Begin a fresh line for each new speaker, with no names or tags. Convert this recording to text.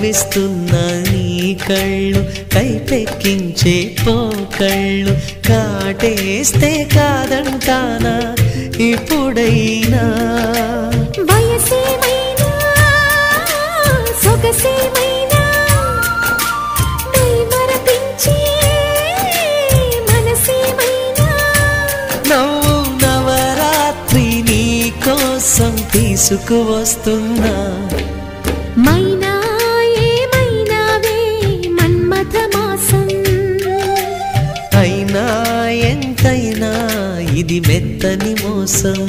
కవ్విస్తున్న నీ కళ్ళు కైపెక్కించే పోకళ్ళు కాటేస్తే కాదంటానా ఇప్పుడైనా
వయసేమైనా సొగసేమైనా మరపించే మనసేమైనా
నవ్వు నవరాత్రి నీ కోసం తీసుకువస్తున్నా
మైనా ఏమైనావే మన్మథ మాసం
అయినా ఎంతైనా ఇది మెత్తని మోసం